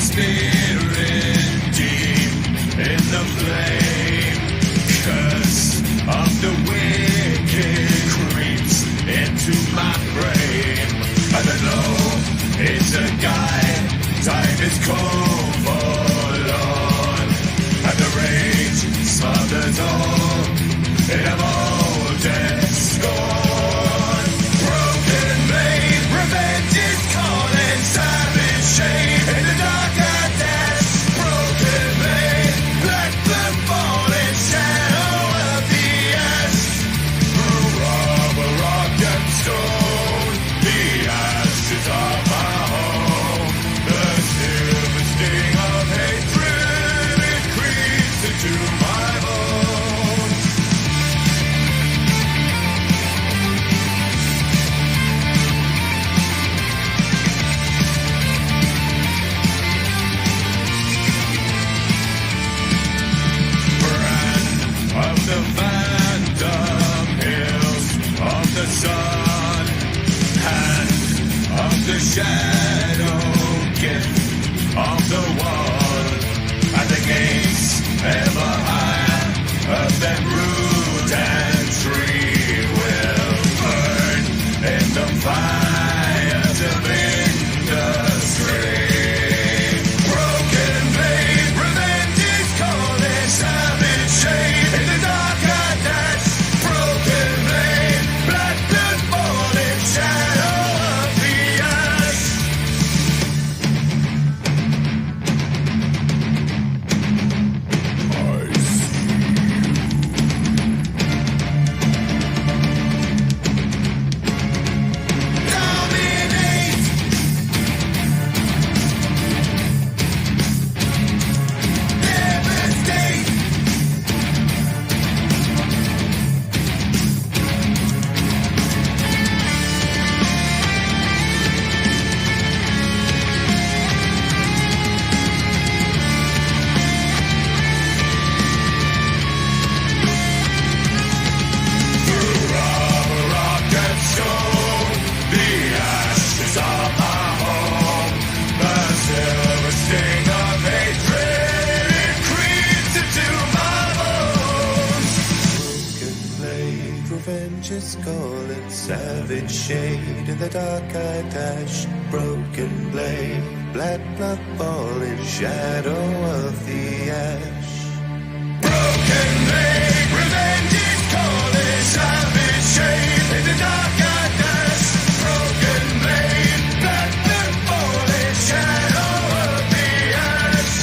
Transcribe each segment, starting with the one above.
spirit deep in the flame. Curse of the wicked creeps into my brain. And the glow is a guide, time is cold forlorn. And the rage smothers all in a molten scorn. Broken blade, revenge is calling, savage shame in the darker depths. Broken blade, black blood falling, shadow of the ash. Rubber, rock and stone, the ashes of my home. The silver sting of hatred, it creeps into my bones. Of the phantom hills of the sun, hand of the shadow, gift of the wall, and the gates ever higher of that root and tree will burn in the fires of industry. Broken blade, revenge is calling, savage shade in the darker depths. Broken blade, black blood falling, shadow of the ash. I see you. Dominate. Devastate. Through rubber, rock and stone, the ashes of my home. The silver sting of hatred, it creeps into my bones. Broken blade, revenge is calling, savage shade in the dark I dash. Broken blade, black blood falling, shadow of the ash. Broken blade, revenge is calling, savage shade in the dark I dash. Broken blade, black blood falling, shadow of the ash.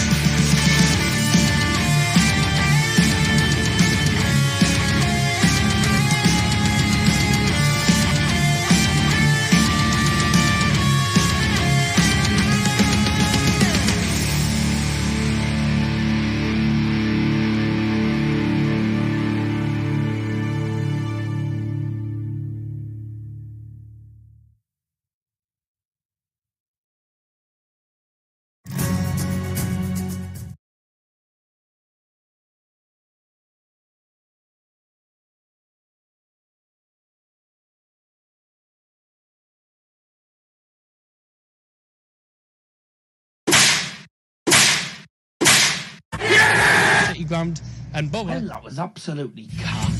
Grand and Bubba. Well, that was absolutely cock.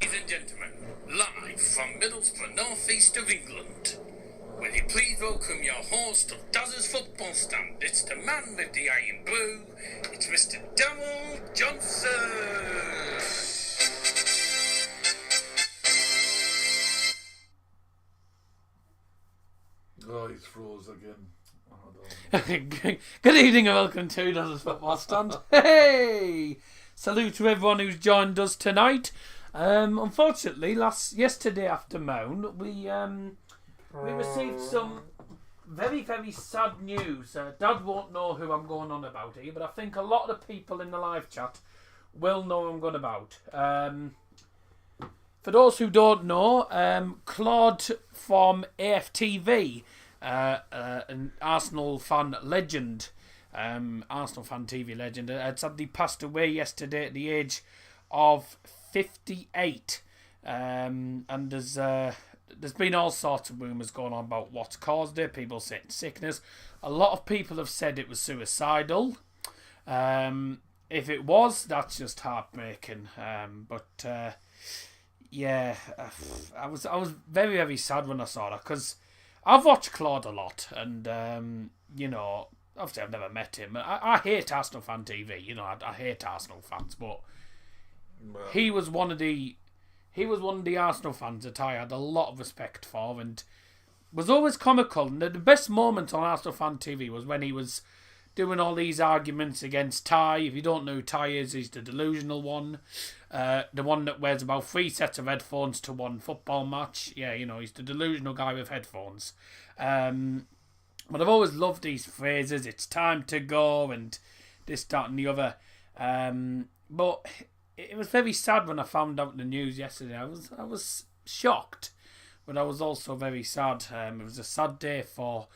Ladies and gentlemen, live from Middlesbrough, northeast of England, will you please welcome your host of Dozzers Football Stand? It's the man with the iron blue, it's Mr. Darryl Johnson. Oh, he's froze again. Good evening and welcome to Dozzers Football Stand. Hey! Salute to everyone who's joined us tonight. Unfortunately, yesterday afternoon, we received some very, very sad news. Dad won't know who I'm going on about here, but I think a lot of the people in the live chat will know who I'm going about. For those who don't know, Claude from AFTV an Arsenal fan legend, Arsenal fan TV legend, had sadly passed away yesterday at the age of 58. And there's been all sorts of rumours going on about what's caused it. People saying sickness. A lot of people have said it was suicidal. If it was, that's just heartbreaking. Yeah, I was very, very sad when I saw that, because I've watched Claude a lot, and you know, obviously I've never met him. I hate Arsenal fan TV. You know, I hate Arsenal fans, but he was one of the Arsenal fans that I had a lot of respect for, and was always comical. And the best moment on Arsenal fan TV was when he was doing all these arguments against Ty. If you don't know who Ty is, he's the delusional one. The one that wears about 3 sets of headphones to one football match. Yeah, you know, he's the delusional guy with headphones. But I've always loved these phrases. It's time to go, and this, that, and the other. But it was very sad when I found out the news yesterday. I was shocked, but I was also very sad. It was a sad day for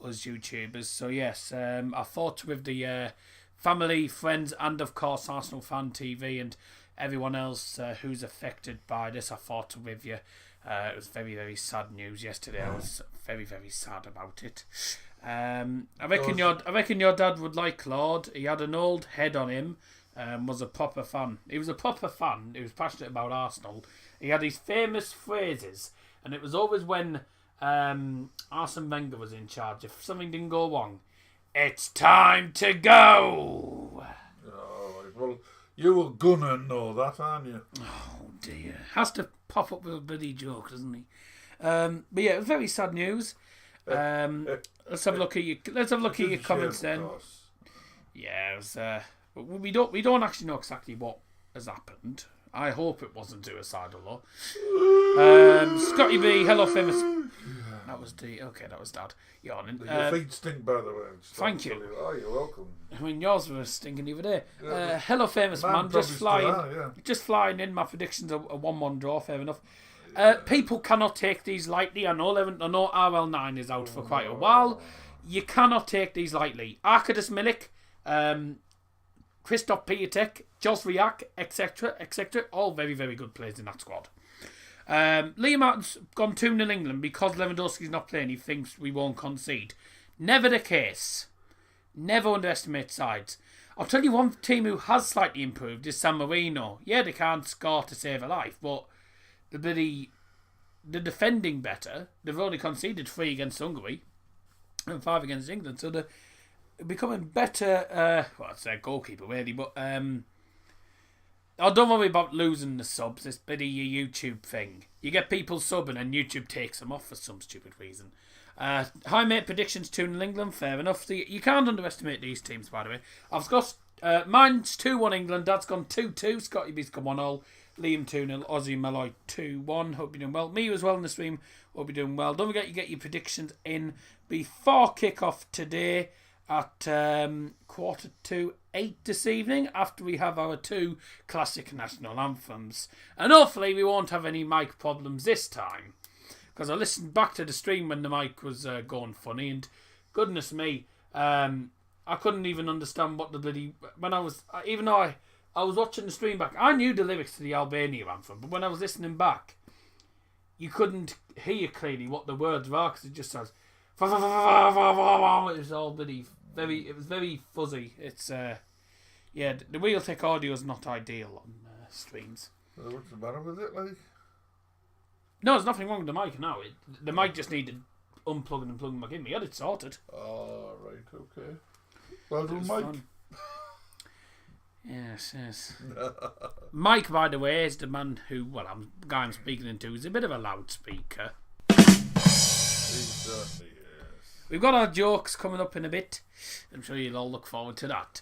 us YouTubers. So yes, I thought with the family, friends, and of course Arsenal fan TV and everyone else who's affected by this, I thought with you. It was very, very sad news yesterday. I was very, very sad about it. I reckon your dad would like Claude. He had an old head on him. Was a proper fan. He was a proper fan. He was passionate about Arsenal. He had his famous phrases, and it was always when Arsene Wenger was in charge. If something didn't go wrong, it's time to go. Oh, well, you were gonna know that, aren't you? Oh dear, has to pop up with a bloody joke, doesn't he? But yeah, it was very sad news. Let's have a look at your comments then. Yeah, it was. We don't actually know exactly what has happened. I hope it wasn't suicidal though. Scotty B, hello famous. That was Dad. Yawning. Your feet stink, by the way. Thank you. Oh, you're welcome. I mean, yours were stinking the other day. Hello famous man, just flying in. My predictions are a 1-1 draw. Fair enough. People cannot take these lightly. I know RL9 is out for quite a while. You cannot take these lightly. Arkadiusz Milik, Christoph Piatek, Jos Riak, etc., all very, very good players in that squad. Liam Martin's gone 2-0 England because Lewandowski's not playing. He thinks we won't concede. Never the case. Never underestimate sides. I'll tell you one team who has slightly improved is San Marino. Yeah, they can't score to save a life, but they're defending better. They've only conceded 3 against Hungary and 5 against England, so they're becoming better. Well, it's their goalkeeper really, but don't worry about losing the subs. It's a YouTube thing. You get people subbing and YouTube takes them off for some stupid reason. High mate predictions 2-0 England. Fair enough. You can't underestimate these teams, by the way. I've got mine's 2-1 England. Dad's gone 2-2. Scotty B's gone 1-0. Liam 2-0. Aussie Malloy 2-1. Hope you're doing well. Me as well in the stream. Hope you're doing well. Don't forget you get your predictions in before kick-off today at 7:45 this evening, after we have our 2 classic national anthems. And hopefully we won't have any mic problems this time, because I listened back to the stream when the mic was going funny, and goodness me, I couldn't even understand what the bloody... Even though I was watching the stream back, I knew the lyrics to the Albania anthem, but when I was listening back, you couldn't hear clearly what the words were, because it just says... It was all bloody... It was very fuzzy. It's the Realtek audio is not ideal on streams. What's the matter with it, like? No, there's nothing wrong with the mic now. The mic just needed unplugging and plugging back in. We had it sorted. Oh, right, okay. Well done, Mike. Fun. Yes. Mike, by the way, is the man who, the guy I'm speaking into, is a bit of a loudspeaker. He certainly is. We've got our jokes coming up in a bit. I'm sure you'll all look forward to that.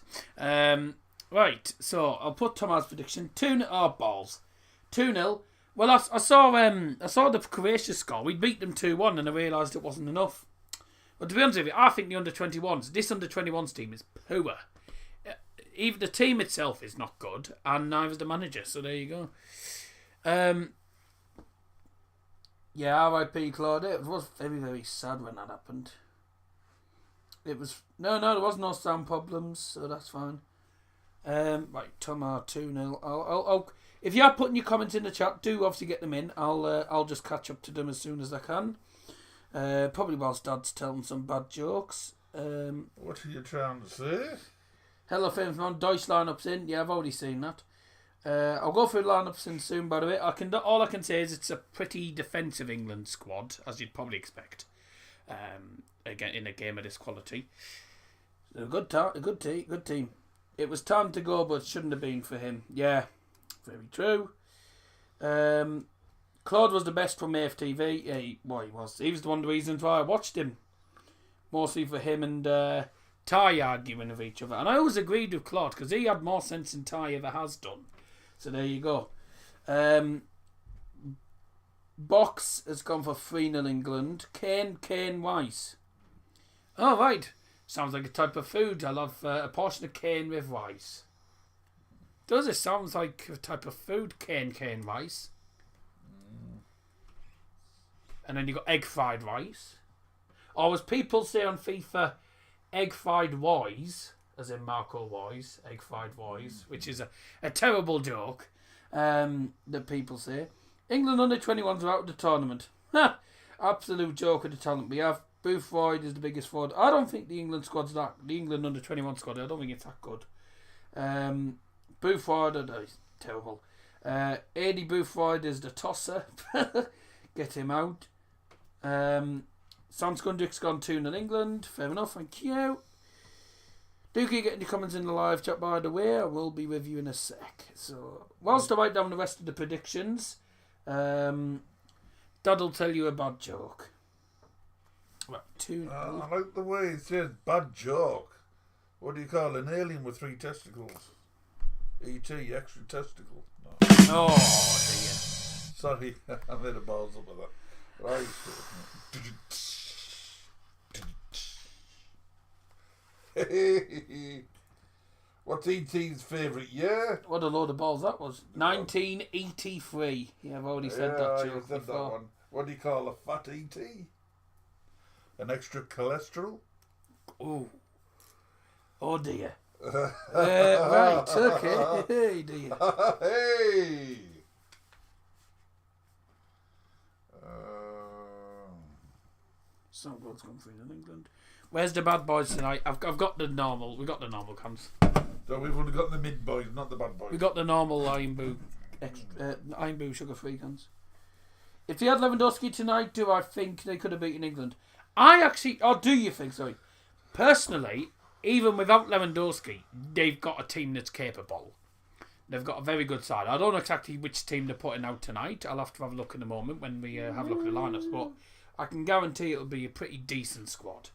Right, so I'll put Tomas' prediction. 2-0 balls. 2-0. Well, I saw the Croatia score. We beat them 2-1 and I realised it wasn't enough. But to be honest with you, I think the under-21s, this under-21s team is poor. Even the team itself is not good, and neither is the manager. So there you go. Yeah, R.I.P. Claude. It was very, very sad when that happened. It was... No, there was no sound problems, so that's fine. Right, Tom R 2-0. I'll if you are putting your comments in the chat, do obviously get them in. I'll just catch up to them as soon as I can. Probably whilst Dad's telling some bad jokes. What are you trying to say? Hello, Famous Man. Deutsch lineups in. Yeah, I've already seen that. I'll go through lineups in soon. By the way, all I can say is it's a pretty defensive England squad, as you'd probably expect. Again, in a game of this quality, a good team. It was time to go, but it shouldn't have been for him. Yeah, very true. Claude was the best from AFTV. Yeah, he was. He was one of the reasons why I watched him. Mostly for him and Ty arguing with each other. And I always agreed with Claude because he had more sense than Ty ever has done. So there you go. Box has gone for 3-0 England. Kane Weiss. Oh, right. Sounds like a type of food. I love a portion of cane with rice. Does it? Sounds like a type of food, cane rice. And then you got egg fried rice. Or as people say on FIFA, egg fried wise, as in Marco Wise, egg fried wise, which is a terrible joke that people say. England under 21s are out of the tournament. Absolute joke of the talent we have. Boothroyd is the biggest forward. I don't think the England squad's the England under 21 squad. I don't think it's that good. Boothroyd is terrible. Adi Boothroyd is the tosser. Get him out. Sam Skundrick's gone 2-0 England. Fair enough, thank you. Dookie, get any comments in the live chat by the way. I will be with you in a sec. So, whilst I write down the rest of the predictions, Dad'll tell you a bad joke. Right, 2-0. I like the way it says bad joke. What do you call an alien with 3 testicles? E.T. extra testicle. No. Oh dear. Sorry, I made a balls up with that. Right. What's E.T.'s favourite year? What a load of balls that was. 1983. Yeah, I've already said that you joke said before. that one. What do you call a fat E.T.? An extra cholesterol? Oh. Oh dear. Right, okay. Hey dear. Hey! Some goals come through in England. Where's the bad boys tonight? I've got the normal. We got the normal cans. So we've only got the mid boys, not the bad boys. We got the normal Iron Boo sugar-free cans. If they had Lewandowski tonight, do I think they could have beaten England? Do you think? Sorry. Personally, even without Lewandowski, they've got a team that's capable. They've got a very good side. I don't know exactly which team they're putting out tonight. I'll have to have a look in a moment when we have a look at the lineups. But I can guarantee it'll be a pretty decent squad.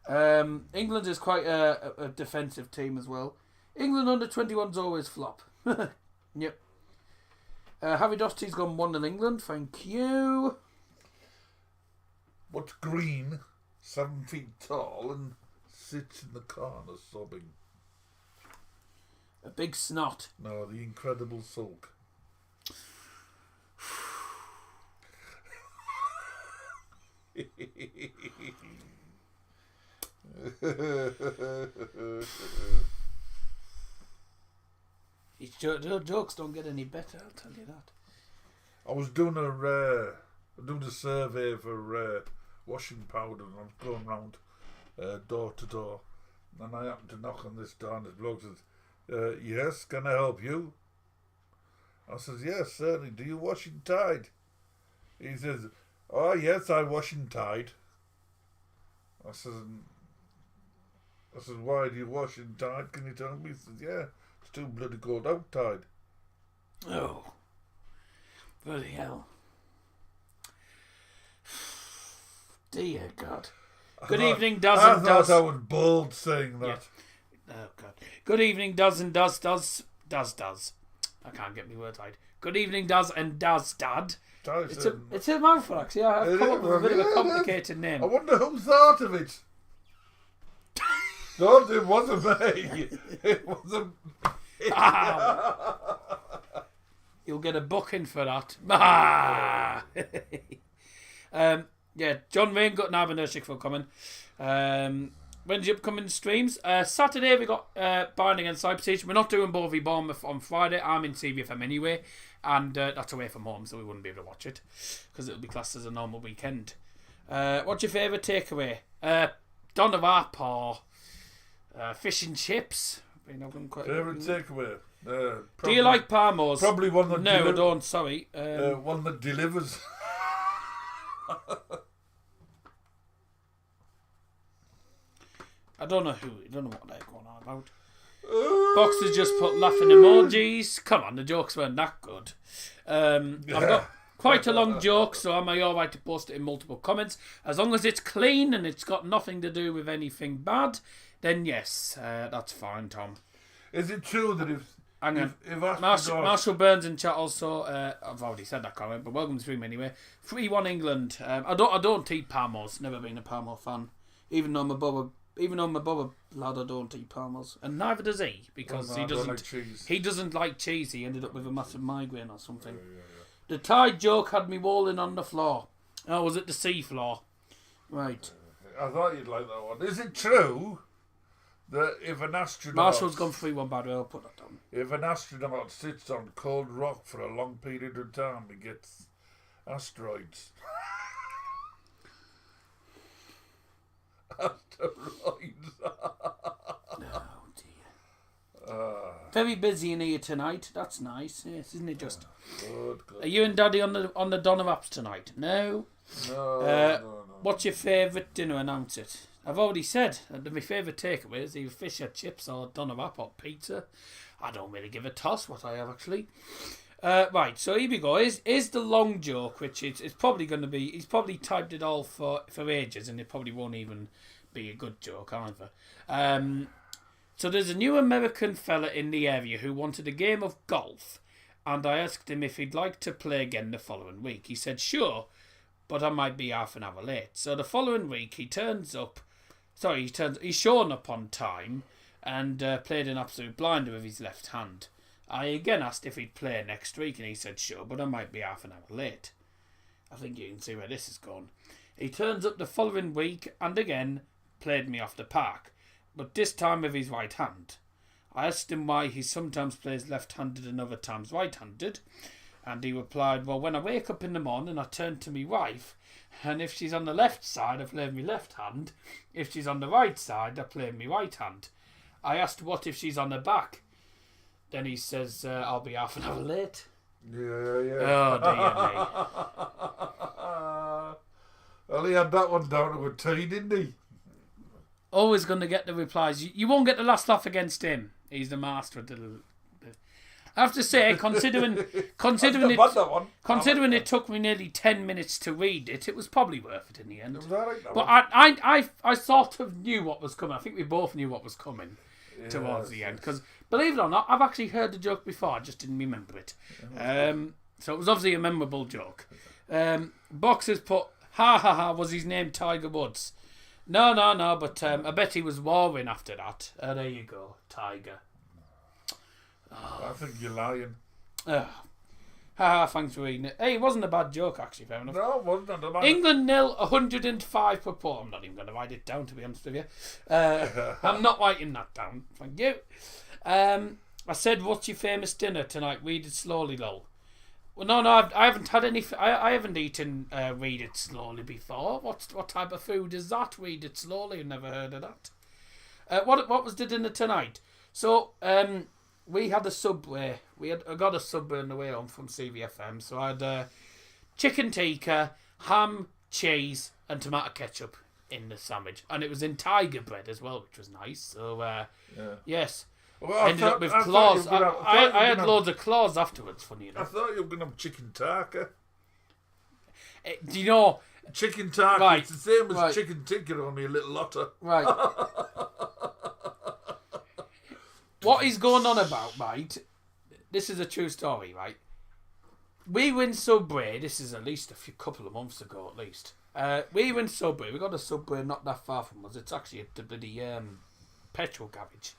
England is quite a defensive team as well. England under 21s always flop. Yep. Harry Dosty's gone 1-0 England. Thank you. What's green, 7 feet tall, and sits in the corner sobbing? A big snot. No, the Incredible Sulk. His jokes don't get any better, I'll tell you that. I was doing a survey for washing powder, and I was going round door to door, and I happened to knock on this door, and this bloke says, "Yes, can I help you?" I says, "Yes, certainly. Do you wash in Tide?" He says, "Oh yes, I wash in Tide." I says, "Why do you wash in Tide? Can you tell me?" He says, "Yeah, it's too bloody cold outside." Oh. Bloody hell. Dear God. Good evening, Does and Does. I thought I was bold saying that. Yeah. Oh, God. Good evening, Does and Does. I can't get my words right. Good evening, Does and Does, Dad. It's a mouthful, actually. I've come up with a bit of a complicated name. I wonder who thought of it. No, it wasn't me. It wasn't me. You'll get a booking for that. Yeah, John Rain got an Abernethy for coming. When's the upcoming streams? Saturday we got Bayern against Leipzig. We're not doing Bovey Bournemouth on Friday. I'm in CVFM anyway, and that's away from home, so we wouldn't be able to watch it because it'll be classed as a normal weekend. What's your favourite takeaway? Don of Arp or fish and chips? Favourite takeaway? Do you like Parmos? Probably one that No, I don't. Sorry. one that delivers. I don't know what they're going on about. Box has just put laughing emojis. Come on, the jokes weren't that good. I've got quite a long joke, so am I alright to post it in multiple comments? As long as it's clean and it's got nothing to do with anything bad, then yes, that's fine, Tom. Is it true that if Marshall Burns in chat also, I've already said that comment, but welcome to the stream anyway. 3-1 England. I don't eat Parmos. Never been a Parmo fan, even though my brother lad, I don't eat Parmos, and neither does he because he doesn't like cheese. He doesn't like cheese. He ended up with a massive migraine or something. Yeah. The Tide joke had me rolling on the floor. Oh, was it the sea floor? Right. I thought you'd like that one. Is it true that if an astronaut... Marshall's gone 3-1 bad way, I'll put that down. If an astronaut sits on cold rock for a long period of time, he gets asteroids. Asteroids. Oh dear. Very busy in here tonight. That's nice. Yes, isn't it just? Good. Are you and Daddy on the Donna Apps tonight? No. No. What's your favourite dinner? Announce it. I've already said that my favourite takeaway is either fish or chips or Donna App or pizza. I don't really give a toss what I have actually. Right, so here we go. Is the long joke, which it's probably going to be. He's probably typed it all for ages, and it probably won't even be a good joke either. So there's a new American fella in the area who wanted a game of golf, and I asked him if he'd like to play again the following week. He said sure, but I might be half an hour late. So the following week he turns up. He's shown up on time and played an absolute blinder with his left hand. I again asked if he'd play next week, and he said sure, but I might be half an hour late. I think you can see where this is going. He turns up the following week and again played me off the park, but this time with his right hand. I asked him why he sometimes plays left-handed and other times right-handed, and he replied, well, when I wake up in the morning I turn to me wife, and if she's on the left side I play me left hand, if she's on the right side I play me right hand. I asked what if she's on the back. Then he says, I'll be half an hour late. Yeah. Oh, dear me. Well, he had that one down to a T, didn't he? Always going to get the replies. You won't get the last laugh against him. He's the master of the... I have to say, considering it took me nearly 10 minutes to read it, it was probably worth it in the end. But I sort of knew what was coming. I think we both knew what was coming towards the end. Because, believe it or not, I've actually heard the joke before. I just didn't remember it. So it was obviously a memorable joke. Boxers put, ha ha ha, was his name Tiger Woods? No, but I bet he was warring after that. There you go, Tiger. I think you're lying. Thanks for reading it. Hey, it wasn't a bad joke, actually, fair enough. No, it wasn't a bad. England 0, 105 per point. I'm not even going to write it down, to be honest with you. I'm not writing that down. Thank you. I said, what's your famous dinner tonight? Read it slowly, lol. Well, no, I haven't had any. I haven't eaten read it slowly before. What type of food is that? Read it slowly. I've never heard of that. What was the dinner tonight? So, we had a Subway. I got a Subway on the way home from CVFM. So I had chicken tikka, ham, cheese, and tomato ketchup in the sandwich, and it was in tiger bread as well, which was nice. So yes. Well, ended up with claws. I had loads of claws afterwards, funny enough. I thought you were going to have chicken tarka. Do you know... Chicken tarka, right, it's the same as chicken tikka, only a little lotter. Right. What he's going on about, right? This is a true story, right? We were in Subway, this is at least couple of months ago at least. We were in Subway, we got a Subway not that far from us. It's actually at the bloody petrol garage.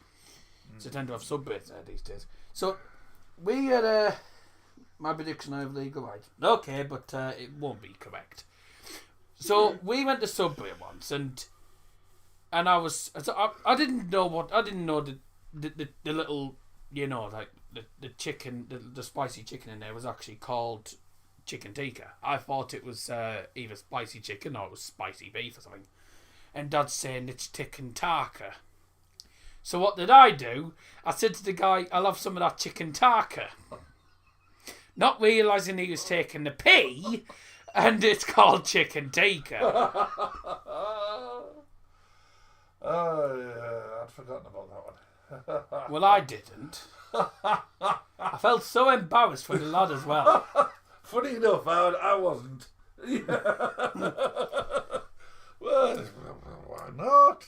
So I tend to have Subways there these days. So we had my prediction I have legal right. Okay, but it won't be correct. So we went to Subway once, and I didn't know the little, you know, like the chicken, the spicy chicken in there was actually called chicken tikka. I thought it was either spicy chicken or it was spicy beef or something. And Dad's saying it's chicken tikka. So what did I do? I said to the guy, I'll have some of that chicken tikka. Not realising he was taking the P, and it's called chicken tikka. Oh, yeah, I'd forgotten about that one. Well, I didn't. I felt so embarrassed for the lad as well. Funny enough, I wasn't. Well, why not?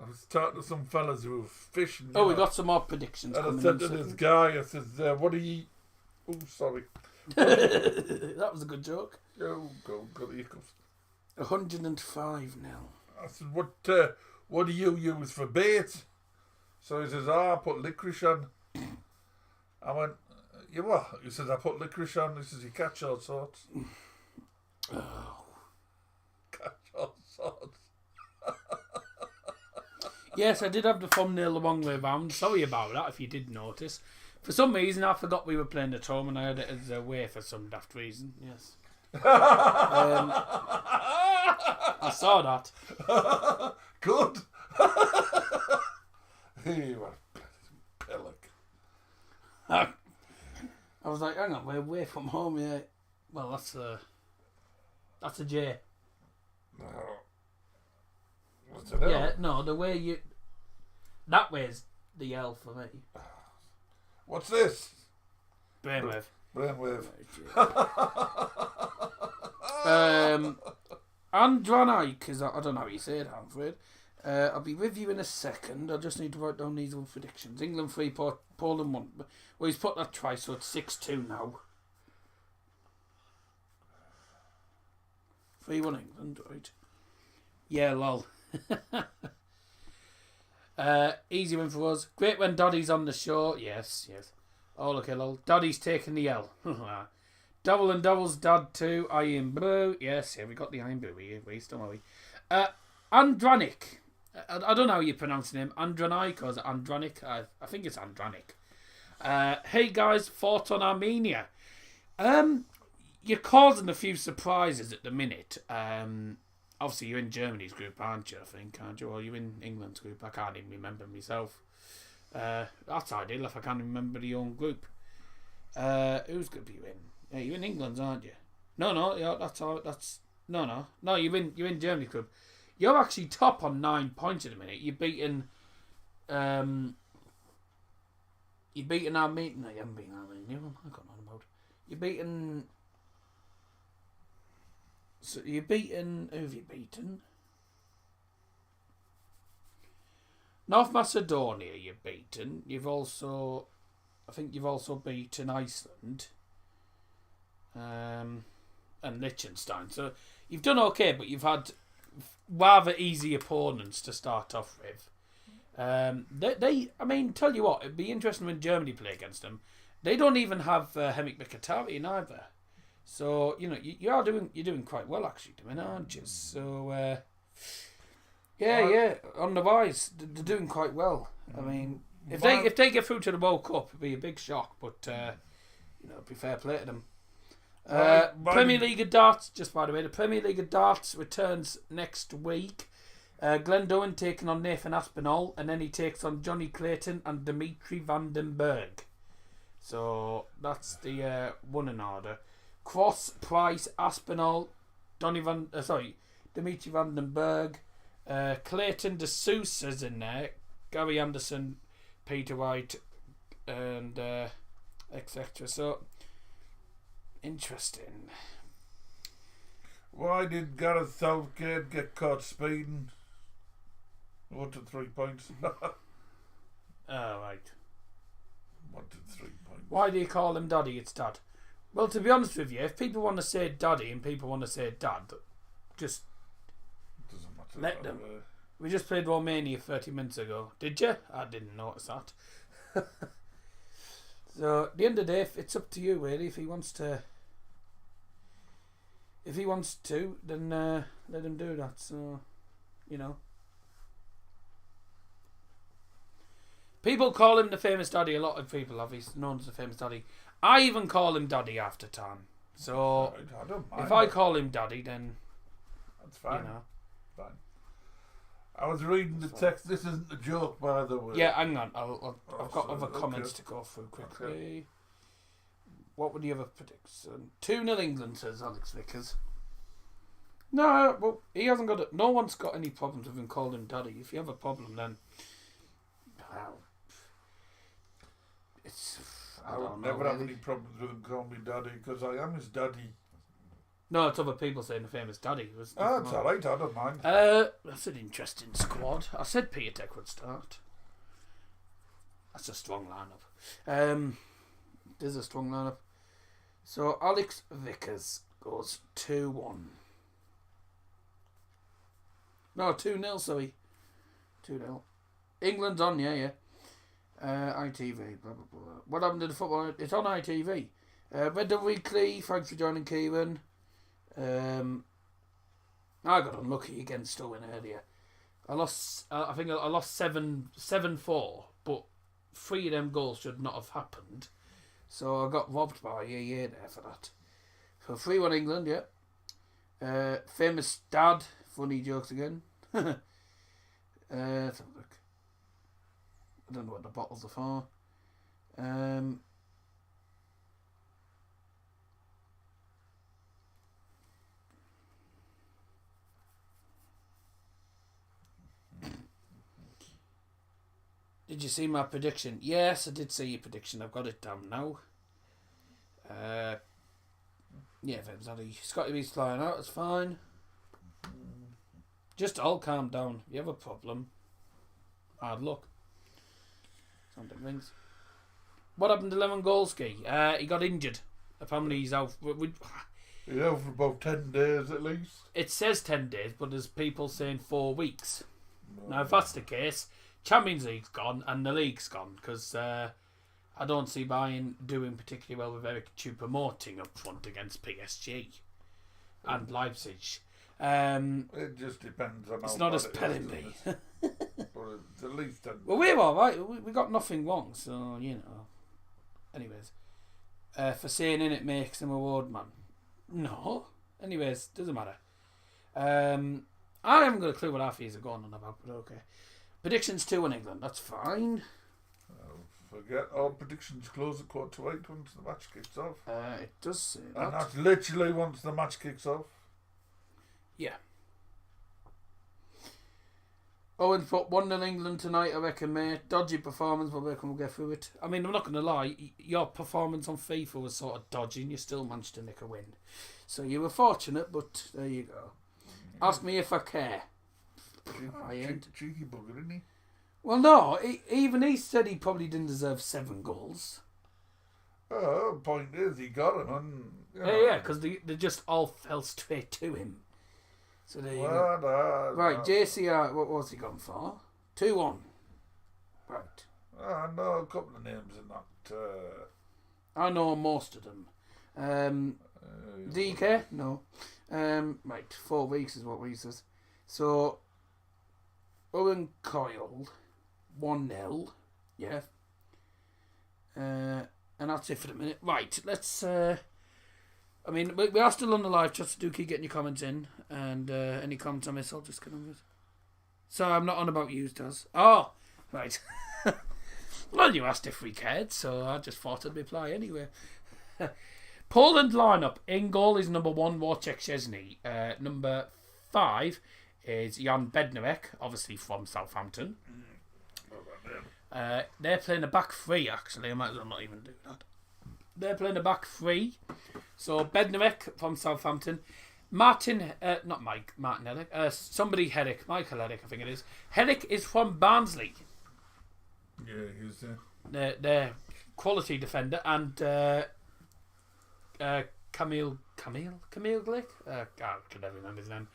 I was talking to some fellas who were fishing. Oh, we got some more predictions and coming I said in. to this guy, I said, what do you... Oh, sorry. That was a good joke. Oh, got the hiccups. 105 now. I said, what do you use for bait? So he says, I put licorice on. I went, you what? He says, I put licorice on. He says, you catch all sorts. Oh. Catch all sorts. Yes, I did have the thumbnail the wrong way round. Sorry about that if you did notice. For some reason, I forgot we were playing at home and I had it as away for some daft reason. Yes. I saw that. Good. You are pillock. I was like, hang on, we're away from home, yeah. Well, that's a J. No. What's it now? Yeah, no, the way you... That way's the L for me. What's this? Brainwave. Brainwave. Andranike, I don't know how you say it, I'm afraid. I'll be with you in a second. I just need to write down these old predictions. England 3, Poland 1. Well, he's put that twice, so it's 6-2 now. 3-1 England, right? Yeah, lol. Easy win for us. Great when Daddy's on the show. Yes. Oh, look, lol. Daddy's taking the L. Double and Double's dad too. Iron Blue. Yes, we got the Iron Blue. We still are we. Andranik. I don't know how you pronounce the name. Andranik or is it Andranik? I think it's Andranik. Hey guys, thoughts on Armenia? You're causing a few surprises at the minute. Obviously, you're in Germany's group, aren't you? I think, aren't you? Or you're in England's group. I can't even remember myself. That's ideal if I can't remember the own group. Whose group are you in? Yeah, you're in England's, aren't you? No. Yeah, that's all. That's no. You're in Germany's group. You're actually top on 9 points at the minute. You're beating. You're beating Armenia. No, you haven't beaten Armenia. I got nothing about. You're beating. So you're beaten. Who have you beaten? North Macedonia. You've beaten. I think you've also beaten Iceland. And Liechtenstein. So you've done okay, but you've had rather easy opponents to start off with. I mean, tell you what, it'd be interesting when Germany play against them. They don't even have Hemik Mkhitaryan either. So, you know, you're doing quite well actually, aren't you? So, yeah, on the rise, they're doing quite well. I mean, if they get through to the World Cup, it'd be a big shock. But it'd be fair play to them. Premier League of Darts, just by the way, the Premier League of Darts returns next week. Glendowen taking on Nathan Aspinall, and then he takes on Johnny Clayton and Dimitri van den Berg. So that's the one in order. Cross, Price, Aspinall, Dimitri van den Berg, Clayton, De Sousa's in there, Gary Anderson, Peter White, and etc. So interesting. Why did Gareth Southgate get caught speeding? 1 to 3 points. Oh, right. 1 to 3 points. Why do you call him Daddy? It's Dad. Well, to be honest with you, if people want to say Daddy and people want to say Dad, just Doesn't matter. let them. We just played Romania 30 minutes ago. Did you? I didn't notice that. So, at the end of the day, it's up to you, really, if he wants to... if he wants to, then let him do that. So, you know. People call him the famous daddy. A lot of people have. He's known as the famous daddy. I even call him daddy after time. So, I don't mind if I it. call him daddy, then, That's fine. you know. Fine. I was reading the text. This isn't a joke, by the way. Yeah, hang on. I've got sorry, other comments okay. to go through quickly. Okay. What would the other prediction? 2-0 England, says Alex Vickers. No, well, he hasn't got it. No one's got any problems with him calling him daddy. If you have a problem, then, well, it's. I would don't know. never have really. any problems with him calling me daddy because I am his daddy. No, it's other people saying the famous daddy. Was It's alright, I don't mind. That's an interesting squad. I said Peter Tech would start. That's a strong lineup. There's a strong lineup. So Alex Vickers goes 2-1. No, 2-0, sorry. 2-0. England's on, yeah. ITV, blah, blah, blah. What happened to the football? It's on ITV. Red Devil Weekly, thanks for joining, Kieran. I got unlucky against Owen earlier. I lost 7-4, but 3 of them goals should not have happened. So I got robbed by a year there for that. So 3-1 England, yeah. Famous dad, funny jokes again. Let's have a look. I don't know what the bottles are for. Did you see my prediction? Yes, I did see your prediction. I've got it down now. Yeah, Scotty B's flying out. It's fine. Just all calm down. If you have a problem, hard luck. Something rings. What happened to Lewandowski? He got injured. Apparently he's out. He's out for about 10 days at least. It says 10 days, but there's people saying 4 weeks. Now, if that's the case, Champions League's gone and the league's gone because I don't see Bayern doing particularly well with Eric Choupo-Moting up front against PSG and Leipzig. It just depends on It's how not bad as it is, pelling isn't me. it? But it's at least 10 Well, we're all right. We got nothing wrong, so you know. Anyways, for saying in it makes him a ward man. No. Anyways, doesn't matter. I haven't got a clue what half years are going on about, but okay. Predictions 2-1 England. That's fine. Forget all predictions close at 7:45 once the match kicks off. It does say that. And that's literally once the match kicks off. Yeah. Owen put 1-0 England tonight, I reckon, mate. Dodgy performance, but I reckon we'll get through it. I mean, I'm not going to lie. Your performance on FIFA was sort of dodgy, and you still managed to nick a win. So you were fortunate, but there you go. Ask me if I care. I ain't. Cheeky bugger, isn't he? Well, no. Even he said he probably didn't deserve 7 goals. Oh, the point is, he got him, and you know, Yeah, because they just all fell straight to him. So there you go. Right, JCR, what was he gone for? 2-1. Right. I know a couple of names in that. I know most of them. DK? No. Right, 4 weeks is what we says. So, Owen Coyle, 1-0. Yeah. And that's it for the minute. Right, let's... I mean, we are still on the live chat, so do keep getting your comments in. And any comments I miss, I'll just get on with it. So I'm not on about you, Daz. Oh, right. Well, you asked if we cared, so I just thought I'd reply anyway. Poland lineup. In goal is number 1, Wojciech Szczesny. Number 5 is Jan Bednarek, obviously from Southampton. They're playing a back 3, actually. I might as well not even do that. They're playing a back 3. So Bednarek from Southampton. Martin Herrick. Somebody Herrick. Michael Herrick, I think it is. Herrick is from Barnsley. Yeah, he's Their quality defender. And Camille Glick? I can never remember his name.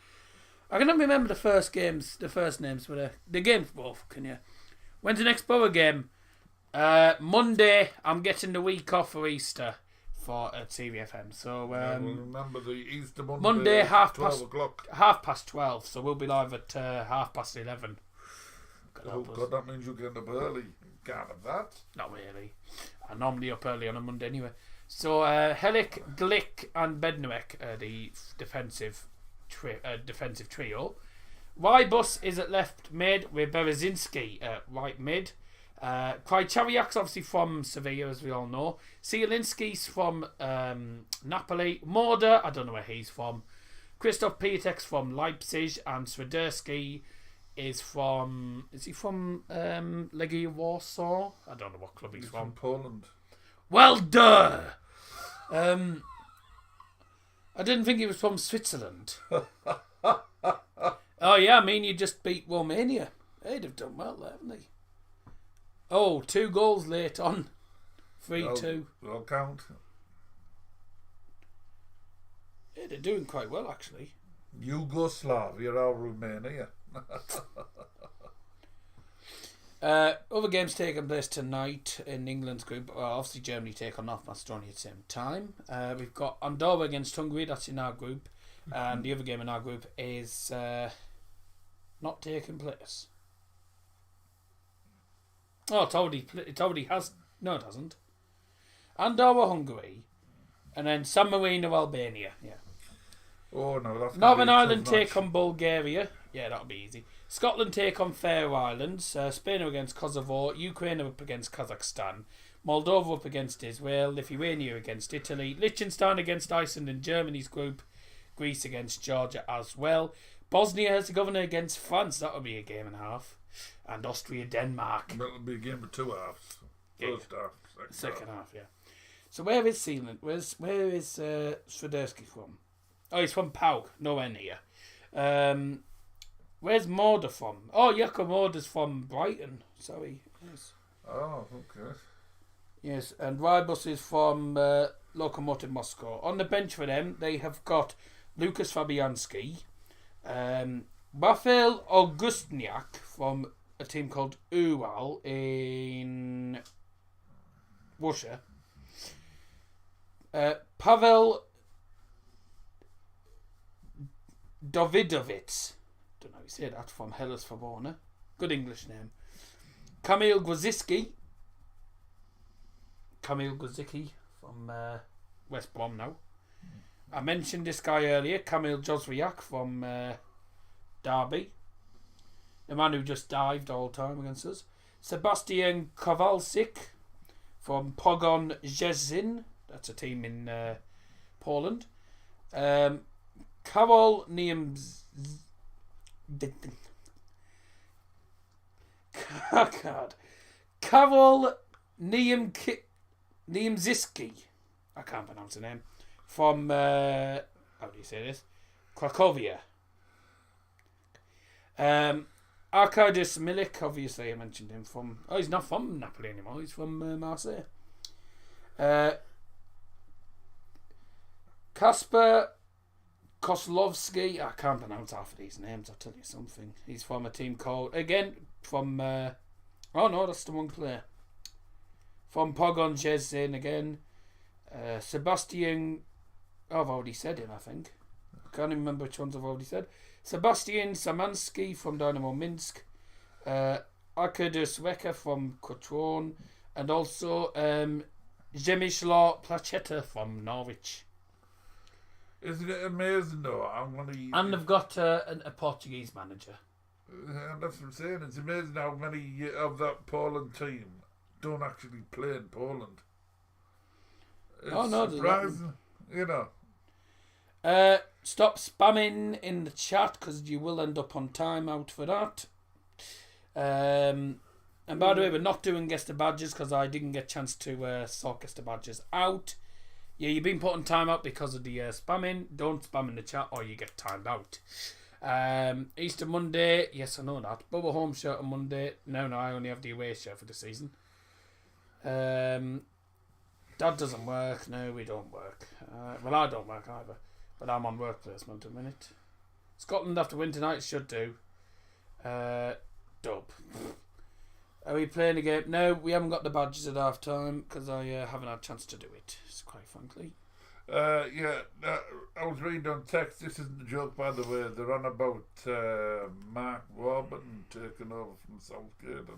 I can never remember the first names, but the games both, can you? When's the next Borough game? Monday. I'm getting the week off for Easter. at CVFM. So We'll remember the Easter Monday. Monday, 12:00. 12:30. So we'll be live at 11:30. Oh God, that means you're getting up early. Can't have that. Not really. I'm normally up early on a Monday anyway. So Helik, Glick, and Bednarek are the defensive trio. Wybus is at left mid with Berezinski at right mid. Krychowiak's obviously from Sevilla, as we all know. Zielinski's from Napoli. Morda, I don't know where he's from. Christoph Pietek's from Leipzig, and Swiderski is from... Is he from Legia Warsaw? I don't know what club he's from. Poland. Well, duh! I didn't think he was from Switzerland. Oh, yeah, I mean, you just beat Romania. They'd have done well there, haven't they? Oh, 2 goals late on. 3-2. They'll count. Yeah, they're doing quite well, actually. Yugoslavia or Romania. Other games taking place tonight in England's group. Obviously, Germany take on North Macedonia at the same time. We've got Andorra against Hungary. That's in our group. And the other game in our group is not taking place. Oh, it already has. No, it hasn't. Andorra, Hungary, and then San Marino, Albania. Yeah. Oh no, that's Northern Ireland take on Bulgaria. Yeah, that'll be easy. Scotland take on Faroe Islands. Spain are against Kosovo. Ukraine are up against Kazakhstan. Moldova up against Israel. Lithuania against Italy. Liechtenstein against Iceland in Germany's group. Greece against Georgia as well. Bosnia-Herzegovina against France. That'll be a game and a half. And Austria-Denmark. That'll be a game of 2 halves. First half, Second half, yeah. So where is Sealand? Where is Swiderski from? Oh, he's from Pauk, nowhere near. Where's Morda from? Oh, Jakob Morda's from Brighton. Sorry. Yes. Oh, okay. Yes, and Rybus is from Lokomotiv Moscow. On the bench for them, they have got Lukas Fabianski, Rafael Augustniak from a team called Ural in Russia. Pavel Davidovits, don't know how you say that, from Hellas Verona. Good English name. Kamil Gwazicki from West Brom now. I mentioned this guy earlier, Kamil Jozwiak from Derby. The man who just dived all the time against us. Sebastian Kowalczyk from Pogon Szczecin. That's a team in Poland. Karol Niemczycki. I can't pronounce the name. From, how do you say this? Cracovia. Arkadiusz Milik, obviously I mentioned him from... Oh, he's not from Napoli anymore. He's from Marseille. Kasper Koslovsky. I can't pronounce half of these names, I'll tell you something. He's from a team called... Again, from... oh no, that's the wrong player. From Pogon Szczecin again. Sebastian... Oh, I've already said him, I think. I can't even remember which ones I've already said. Sebastian Samansky from Dynamo Minsk. Arkadiusz Wecker from Kotron. And also Przemysław Placheta from Norwich. Isn't it amazing though? And they've got a Portuguese manager. That's what I'm saying. It's amazing how many of that Poland team don't actually play in Poland. It's surprising, you know. Stop spamming in the chat because you will end up on timeout for that. And by the way, we're not doing guest the badges because I didn't get a chance to sort guest the badges out. Yeah, you've been put on timeout because of the spamming. Don't spam in the chat or you get timed out. Easter Monday, yes I know that. Bubba home shirt on Monday. No, I only have the away shirt for the season. That doesn't work. No, we don't work. Well, I don't work either. But I'm on work placement at the minute. Scotland have to win tonight. Should do. Dub. Are we playing a game? No, we haven't got the badges at half time because I haven't had a chance to do it, quite frankly. I was reading on text. This isn't a joke, by the way. They're on about Mark Warburton taking over from Southgate. I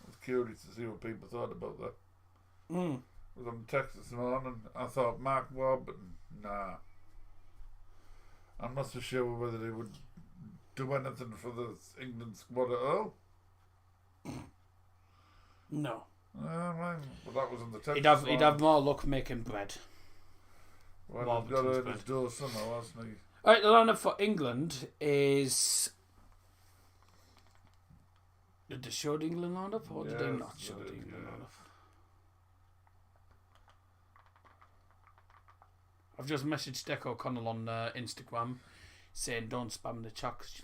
was curious to see what people thought about that. I was on text this morning. I thought Mark Warburton, nah. I'm not so sure whether he would do anything for the England squad at all. No. Well, that was on the text. He'd have more luck making bread. Well, he's got to earn his dough somehow, hasn't he? Alright, the lineup for England is... Did they show the England lineup or did they not show the England lineup? I've just messaged Deco O'Connell on Instagram saying don't spam the chat because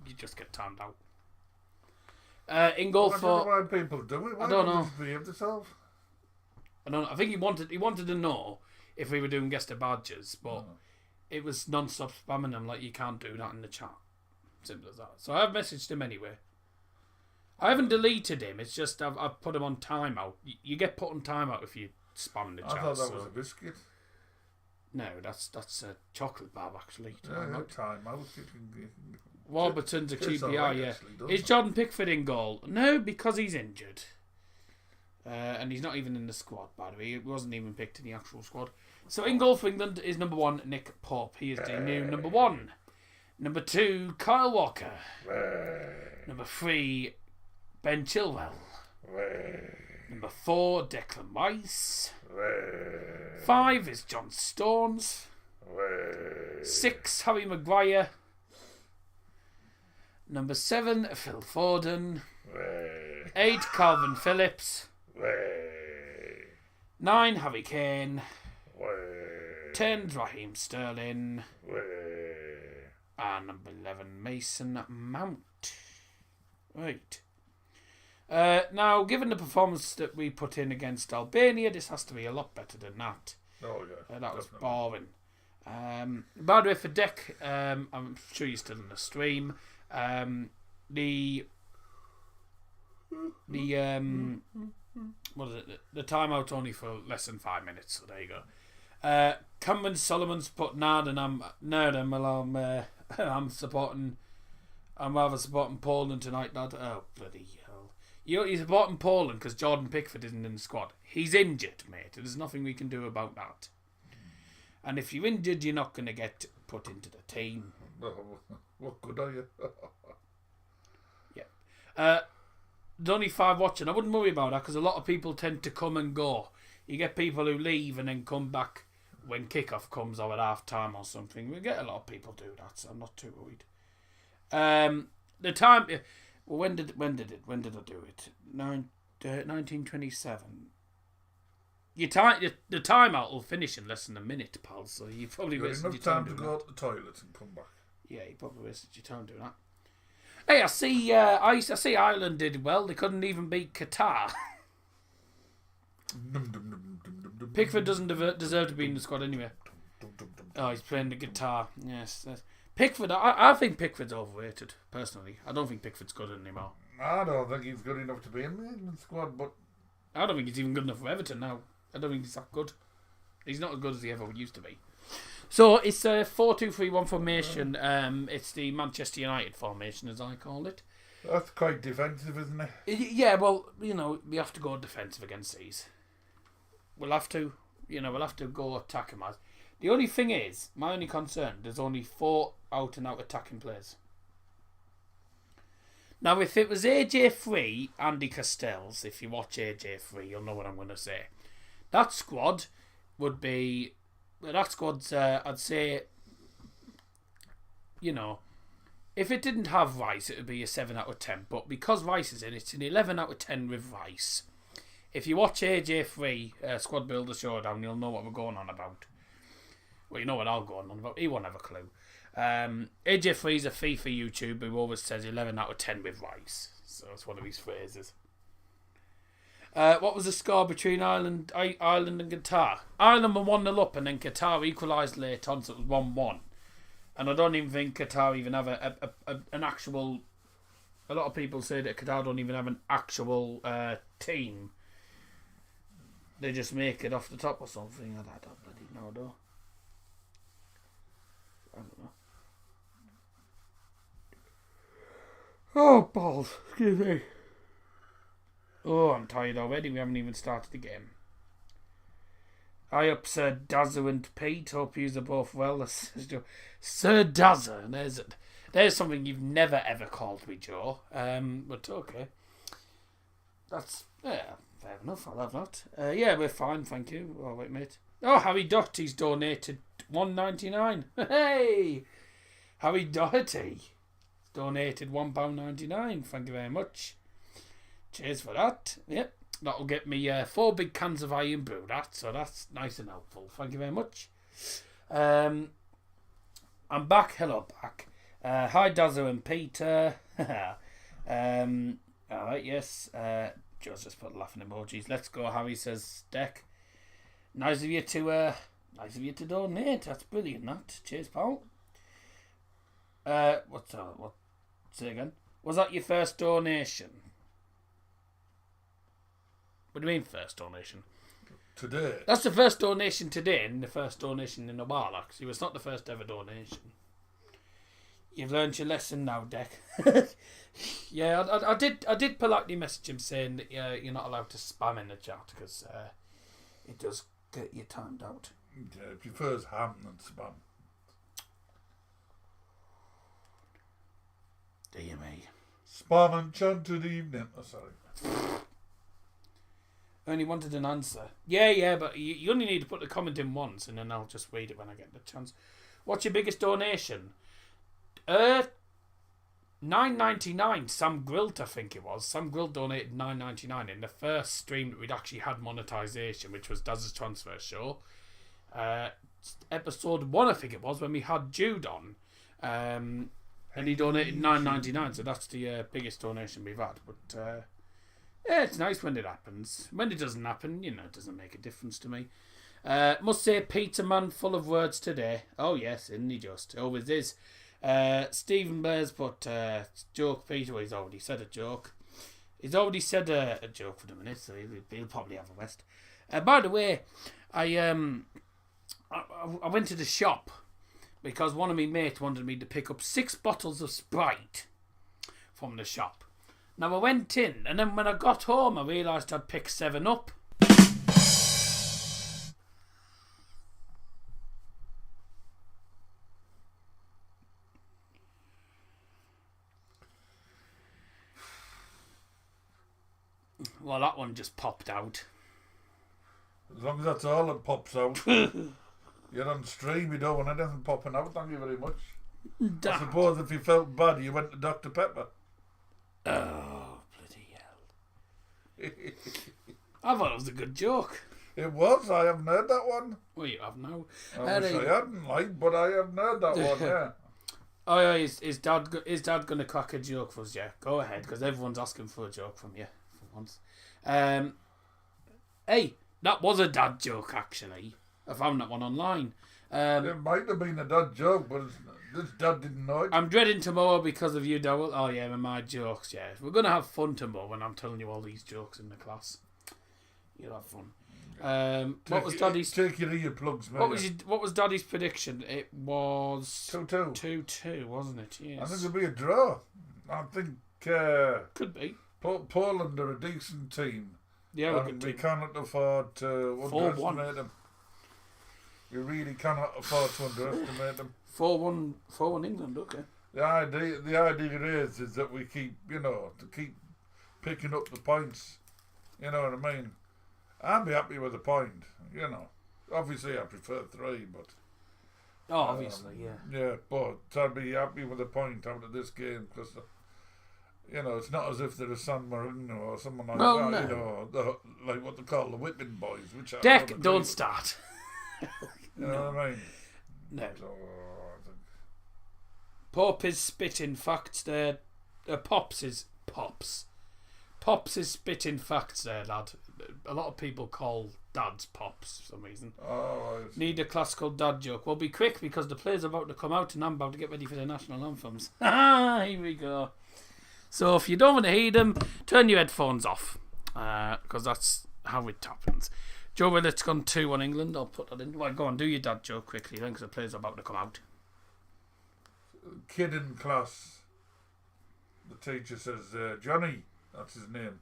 you just get timed out. In goal I for... don't know why people do it. Why I don't know. They behave themselves? I don't know. I think he wanted to know if we were doing guest of badges, but it was non-stop spamming him like you can't do that in the chat. Simple as that. So I've messaged him anyway. I haven't deleted him. It's just I've put him on timeout. You get put on timeout if you spam the chat. I thought that was a biscuit. No, that's a chocolate bar actually. Time out. Warburton's a Tastes QPR, alright, yeah. actually, Is Jordan Pickford in goal? No, because he's injured. And he's not even in the squad, by the way. He wasn't even picked in the actual squad. So in goal for England is number 1, Nick Pope. He is the new number 1. Number 2, Kyle Walker. Number 3, Ben Chilwell. Number 4, Declan Rice. 5 is John Stones. 6, Harry Maguire. Number 7, Phil Foden. 8, Calvin Phillips. 9, Harry Kane. 10, Raheem Sterling. And number 11, Mason Mount. Right. Now, given the performance that we put in against Albania, this has to be a lot better than that. Oh, yeah. That was boring. By the way, for Deck, I'm sure you're still in the stream. The what is it? The timeout's only for less than 5 minutes, so there you go. Cameron Solomon's put Nard and I'm supporting. I'm rather supporting Poland tonight, Nard. Oh bloody hell! You're supporting Poland because Jordan Pickford isn't in the squad. He's injured, mate. There's nothing we can do about that. And if you're injured, you're not going to get put into the team. What good are you? Yeah. There's only 5 watching. I wouldn't worry about that because a lot of people tend to come and go. You get people who leave and then come back when kickoff comes or at half time or something. We get a lot of people do that, so I'm not too worried. The time. Well, when did I do it? 1927. The timeout will finish in less than a minute, pal. So you probably wasted your time to go to the toilet and come back. Yeah, you probably wasted your time doing that. Hey, I see Ireland did well. They couldn't even beat Qatar. Pickford doesn't deserve to be in the squad anyway. Oh, he's playing the guitar. Yes. Pickford, I think Pickford's overrated, personally. I don't think Pickford's good anymore. I don't think he's good enough to be in the England squad, but... I don't think he's even good enough for Everton now. I don't think he's that good. He's not as good as he ever used to be. So it's a 4-2-3-1 formation. It's the Manchester United formation, as I call it. That's quite defensive, isn't it? Yeah, well, we have to go defensive against these. We'll have to go attack them as. The only thing is, my only concern, there's only 4 out-and-out attacking players. Now, if it was AJ3, Andy Castells, if you watch AJ3, you'll know what I'm going to say. That squad would be... That squad's, I'd say, if it didn't have Rice, it would be a 7 out of 10. But because Rice is in, it's an 11 out of 10 with Rice. If you watch AJ3, Squad Builder Showdown, you'll know what we're going on about. Well, you know what I'm going on about. He won't have a clue. AJ3 is a FIFA YouTuber who always says 11 out of 10 with Rice. So it's one of his phrases. What was the score between Ireland and Qatar? Ireland were 1-0 up and then Qatar equalised late on, so it was 1-1. And I don't even think Qatar even have an actual a lot of people say that Qatar don't even have an actual team. They just make it off the top or something. I don't bloody know, though. I don't know. Oh, balls. Excuse me. Oh, I'm tired already. We haven't even started the game. Hi up, Sir Dazza and Pete. Hope yous are both well. Sir Dazza. There's something you've never ever called me, Joe. But okay. That's fair enough. I'll have that. Yeah, we're fine, thank you. All right, mate. Oh, Harry Doherty's donated £1.99. Hey, Harry Doherty donated £1.99. Thank you very much. Cheers for that. Yep, that'll get me 4 big cans of iron brew. So that's nice and helpful. Thank you very much. I'm back. Hello, back. Hi, Dazza and Peter. All right, yes. Joe's just put laughing emojis. Let's go, Harry says Deck. Nice of you to donate. That's brilliant, that. Cheers, pal. What? Say again. Was that your first donation? What do you mean first donation? Today. That's the first donation today and the first donation in a while, actually. It's not the first ever donation. You've learned your lesson now, Deck. Yeah, I did politely message him saying that you're not allowed to spam in the chat because it does get you timed out. Yeah, it prefers ham than spam. Dear me. Spam enchanted evening. Oh, sorry. Only wanted an answer. Yeah, but you only need to put the comment in once and then I'll just read it when I get the chance. What's your biggest donation? $9.99. Sam Grillt, I think it was. Sam Grillt donated $9.99 in the first stream that we'd actually had monetization, which was Daz's Transfer Show. Episode 1, I think it was, when we had Jude on. And he donated $9.99, so that's the biggest donation we've had. But yeah, it's nice when it happens. When it doesn't happen, it doesn't make a difference to me. Must say, Peter Man, full of words today. Oh yes, isn't he just? Always is. Stephen Blair's put joke Peter. Well, he's already said a joke. He's already said a joke for the minute, so he'll probably have a rest. By the way, I went to the shop because one of my mates wanted me to pick up 6 bottles of Sprite from the shop. Now I went in, and then when I got home, I realised I'd picked 7 Up. Well, that one just popped out. As long as that's all that pops out. You're on stream, you don't want anything popping out, thank you very much. I suppose if you felt bad, you went to Dr. Pepper. Oh, bloody hell. I thought it was a good joke. It was, I haven't heard that one. Well, you have now. I wish I hadn't, but I haven't heard that one, yeah. Oh, yeah, is Dad going to crack a joke for us? Yeah, go ahead, because everyone's asking for a joke from you for once. Hey, that was a dad joke, actually. I found that one online. It might have been a dad joke, but this dad didn't know it. I'm dreading tomorrow because of you, Dowell. Oh, yeah, with my jokes, yeah. We're going to have fun tomorrow when I'm telling you all these jokes in the class. You'll have fun. What was Daddy's... Take your earplugs, mate. What was Daddy's prediction? It was... 2-2. 2-2, wasn't it? Yes. I think it'll be a draw. I think... Could be. Poland are a decent team. Yeah, we cannot afford to 4-1. underestimate them. You really cannot afford to underestimate them. 4-1 England, okay. The idea is that we keep, to keep picking up the points. You know what I mean? I'd be happy with a point, Obviously, I prefer 3, but... Oh, obviously, yeah. Yeah, but I'd be happy with a point out of this game because... it's not as if they're a San Marino or someone like that, no. Like what they call the whipping boys. Which Deck, don't start. You know what I mean? No. So, Pop is spitting facts there. Pops is spitting facts there, lad. A lot of people call dads pops for some reason. Oh, Need a classical dad joke. Well, be quick because the play's about to come out and I'm about to get ready for the national anthems. Here we go. So if you don't want to hear them, turn your headphones off. Because that's how it happens. Joe Willett's gone 2 on England. I'll put that in. Well, go on, do your dad joke quickly then, because the players are about to come out. Kid in class, the teacher says, Johnny, that's his name,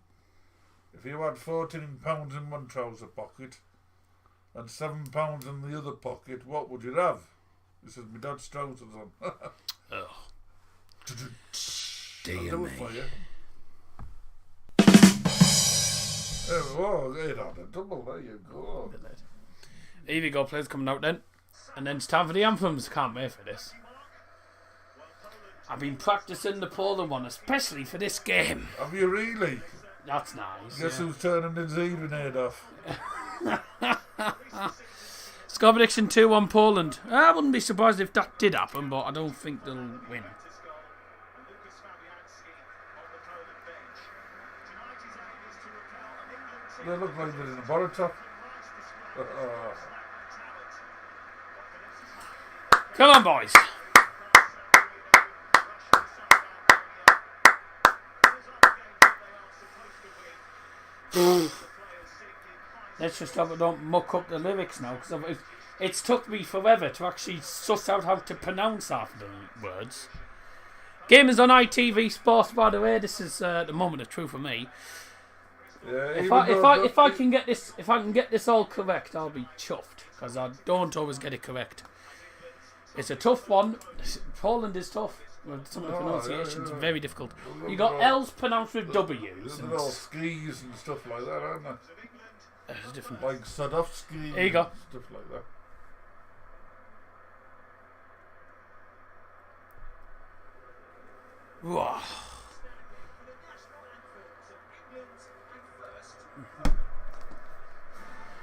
if you had £14 in one trouser pocket and £7 in the other pocket, what would you have? He says, my dad's trousers on. Oh. I'll do it for you. Oh, it had a double, there you go. Here we go, players coming out then. And then it's time for the anthems. Can't wait for this. I've been practicing the Poland one, especially for this game. Have you really? That's nice. Guess who's turning his hearing aid off? Score prediction 2-1 Poland. I wouldn't be surprised if that did happen, but I don't think they'll win. They look like they're in a bottle top. Come on, boys. Let's just hope I don't muck up the lyrics now, because it's took me forever to actually suss out how to pronounce half the words. Game is on ITV Sports, by the way. This is the moment of truth for me. Yeah, If I can get this all correct, I'll be chuffed, because I don't always get it correct. It's a tough one. Poland is tough. Some of the pronunciations are very difficult. You got L's pronounced with W's. They're all skis and stuff like that, aren't they? It's different. Like Sadovsky. Here you go. Stuff like that. Whoa.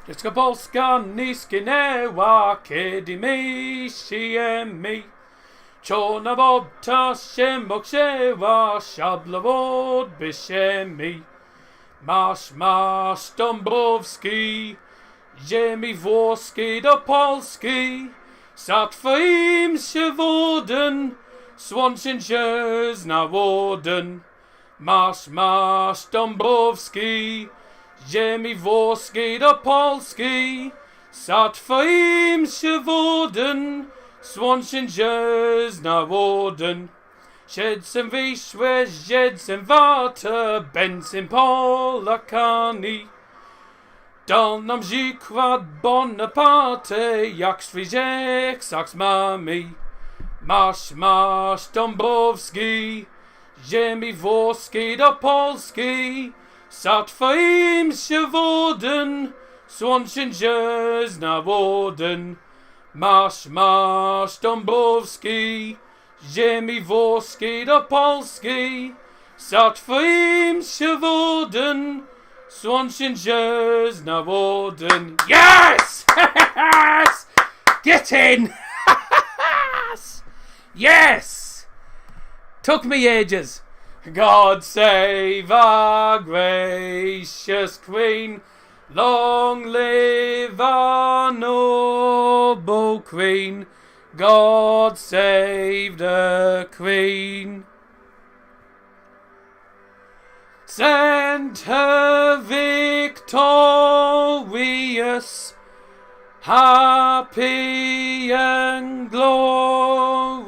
Dziecko Polska niskie neła, kiedy myśli mi. Czona wodta się mokrzała, szabla odby się mi. Masz Dąbrowski, ziemi włoskiej do Polski. Za twoim się woden, słońcem się zna woden. Masz Dąbrowski, ziemi włoskiej do Polski. Za twoim się woden, słońcem się zna woden. Siedzem Wisłę, siedzem Wartę, będzem Polakami. Dal nam przykład Bonaparte, jak swój ziek z mami. Masz Dąbrowski, ziemi włoskiej do Polski. Za twoim się woden, słońcem się zna woden. Masz Dąbrowski, ziemi włoskiej do Polski. Za twoim się woden, słońcem się zna woden. Yes! Yes! Get in! Yes! Took me ages. God save our gracious Queen. Long live our noble Queen. God save the Queen. Send her victorious, happy and glorious,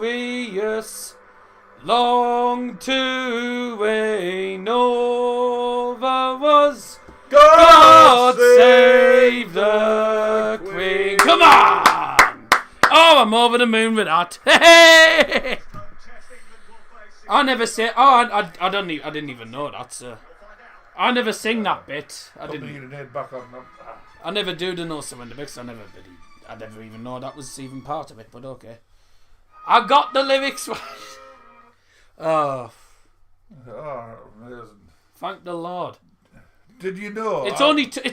long to reign over us. God save the Queen. Come on! Oh, I'm over the moon with that. Hey! I never say. Oh, I didn't even know that. I never sing that bit. I never do the no surrender because I never even know that was even part of it. But okay, I got the lyrics right. Oh, amazing! Thank the Lord. Did you know? It's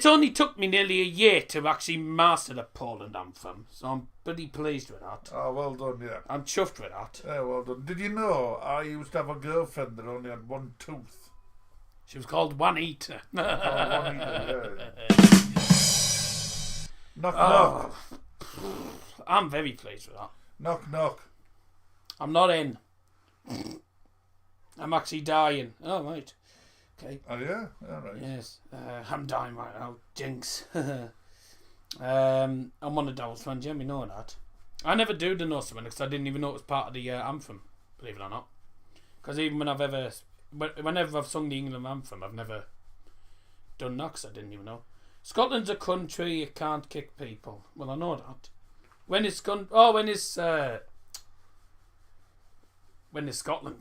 only took me nearly a year to actually master the Poland anthem, so I'm pretty pleased with that. Oh, well done, yeah. I'm chuffed with that. Yeah, well done. Did you know I used to have a girlfriend that only had one tooth? She was called Juanita. Knock, knock. I'm very pleased with that. Knock, knock. I'm not in. I'm actually dying. Oh, right. Okay. Oh, yeah? All right. Yes. I'm dying right now. Jinx. I'm one of Daryl's fans, Jimmy, know that. I never do the know something because I didn't even know it was part of the anthem, believe it or not. Because even whenever I've sung the England anthem, I've never done that because I didn't even know. Scotland's a country, you can't kick people. Well, I know that. When is Scotland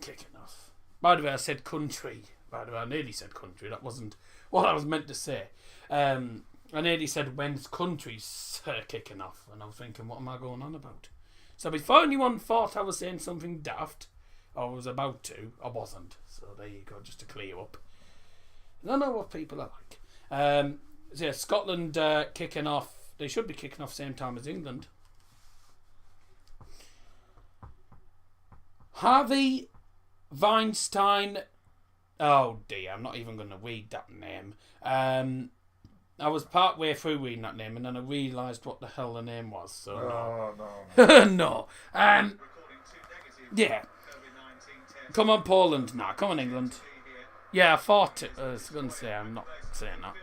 kicking off? By the way, I said country. By the way, I nearly said country. That wasn't what I was meant to say. I nearly said when's country's kicking off, and I was thinking, what am I going on about? So before anyone thought I was saying something daft, or was about to, I wasn't. So there you go, just to clear you up. I don't know what people are like. So yeah, Scotland kicking off. They should be kicking off same time as England. Harvey Weinstein. Oh dear, I'm not even going to read that name. I was part way through reading that name and then I realised what the hell the name was. So No. no. Yeah. Come on, Poland. Nah, come on, England. Yeah, I thought it. I was going to say, I'm not saying that.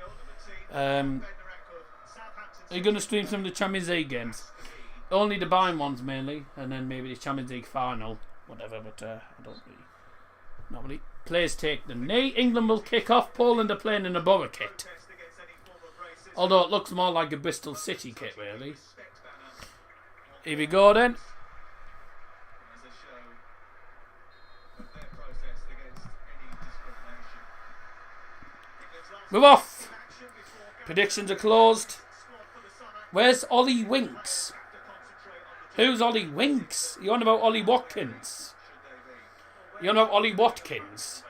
Are you going to stream some of the Champions League games? Only the Bayern ones mainly, and then maybe the Champions League final, whatever. But I don't really. Nobody. Players take the knee. England will kick off. Poland are playing in a Borough kit. Although it looks more like a Bristol City kit, really. Here we go then. We're off. Predictions are closed. Where's Ollie Winks? Who's Ollie Winks? You on about Ollie Watkins? You on about Ollie Watkins?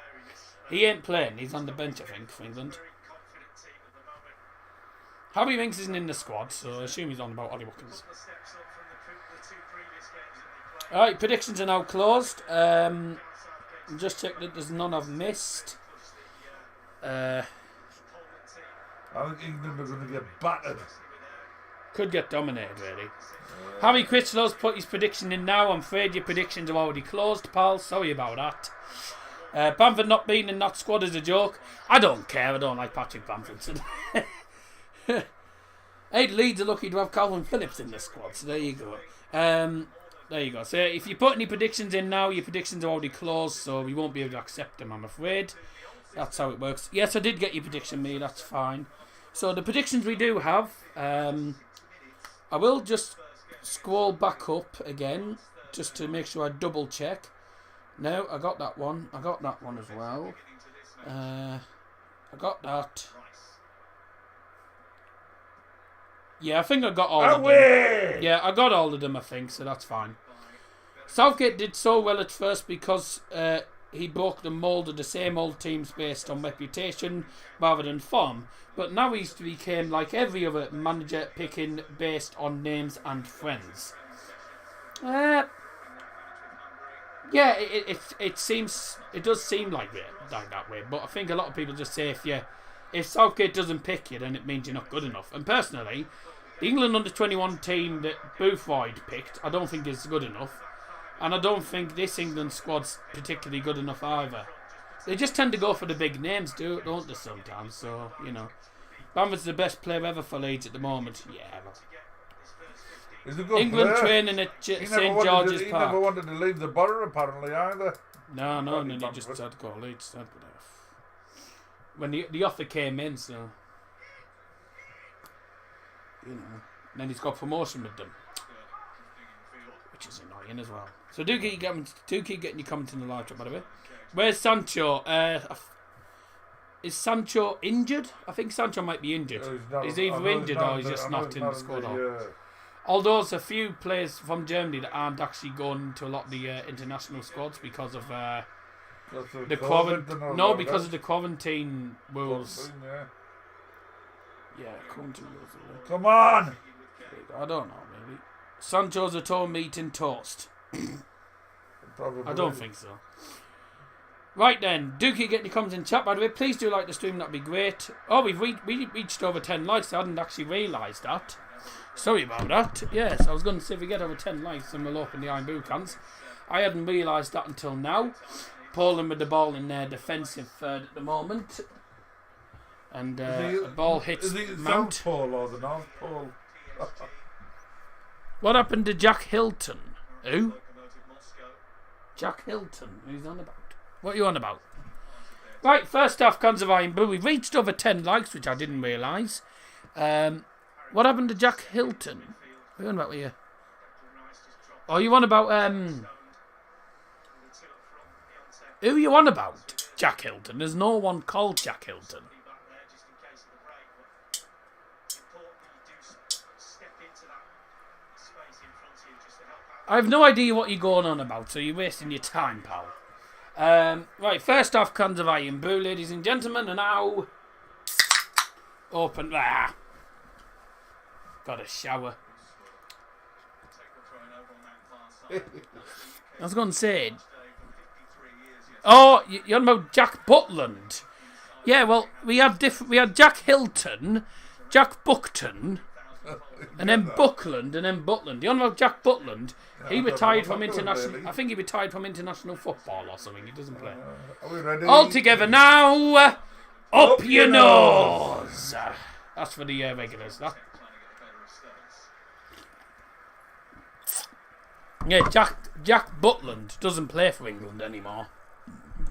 He ain't playing. He's on the bench, I think, for England. Harvey Winks isn't in the squad, so I assume he's on about Ollie Watkins. Alright, predictions are now closed. Just check that there's none I've missed. I think England are going to get battered. Could get dominated, really. Harry Critchlow's put his prediction in now. I'm afraid your predictions are already closed, pal. Sorry about that. Bamford not being in that squad is a joke. I don't care. I don't like Patrick Bamford. Hey, Leeds are lucky to have Calvin Phillips in the squad, so there you go. There you go. So if you put any predictions in now, your predictions are already closed, so we won't be able to accept them, I'm afraid. That's how it works. Yes, I did get your prediction, me. That's fine. So the predictions we do have, I will just scroll back up again, just to make sure I double check. No, I got that one. I got that one as well. I got that. Yeah, I think I got all of them. Yeah, I got all of them, I think, so that's fine. Southgate did so well at first because he broke the mould of the same old teams based on reputation rather than form. But now he's became like every other manager, picking based on names and friends. Yeah, it seems, it does seem like that way. But I think a lot of people just say if Southgate doesn't pick you, then it means you're not good enough. And personally, the England under-21 team that Boothroyd picked, I don't think is good enough. And I don't think this England squad's particularly good enough either. They just tend to go for the big names, don't they, sometimes? So, you know. Bamford's the best player ever for Leeds at the moment. Yeah, well. England player. training at St George's Park. He never wanted to leave the borough, apparently, either. No, and then he just had to go to Leeds. When the offer came in, so... You know. And then he's got promotion with them. Which is annoying as well. So do keep getting your comments in the live chat, by the way. Where's Sancho? Is Sancho injured? I think Sancho might be injured. He's either injured or he's just not in the squad. Although there's a few players from Germany that aren't actually going to a lot of the international squads because of the quarantine. No, because of the quarantine rules. Yeah, quarantine rules. Come on! I don't know, maybe. Sancho's at home eating toast. Probably. I don't think so. Right then, Dookie, getting your comments in chat, by the way. Please do like the stream, that'd be great. Oh, we reached over 10 likes. I hadn't actually realised that. Sorry about that. Yes, I was going to say if we get over 10 likes, then we'll open the Iron Boo cans. I hadn't realised that until now. Poland with the ball in their defensive third at the moment. And the ball hits Is it the Mount. South Pole or the North Pole? What happened to Jack Hilton? Who? Jack Hilton. Who's on about? What are you on about? Right, first half, cans of Iron Blue. We've reached over 10 likes, which I didn't realise. What happened to Jack Hilton? What are you on about here? Oh, you on about who are you on about? Jack Hilton. There's no one called Jack Hilton. I have no idea what you're going on about, so you're wasting your time, pal. Right, first off, cans of Iron Brew, ladies and gentlemen, and now open. Got a shower. I was going to say. Oh, you're on about Jack Butland. Yeah, well, we had Jack Hilton, Jack Buckton, and then Buckland, and then Butland. You're on about Jack Butland. He retired from international. I think he retired from international football or something. He doesn't play. Are we ready? All together now. Up your nose. That's for the regulars. That. Yeah, Jack Butland doesn't play for England anymore.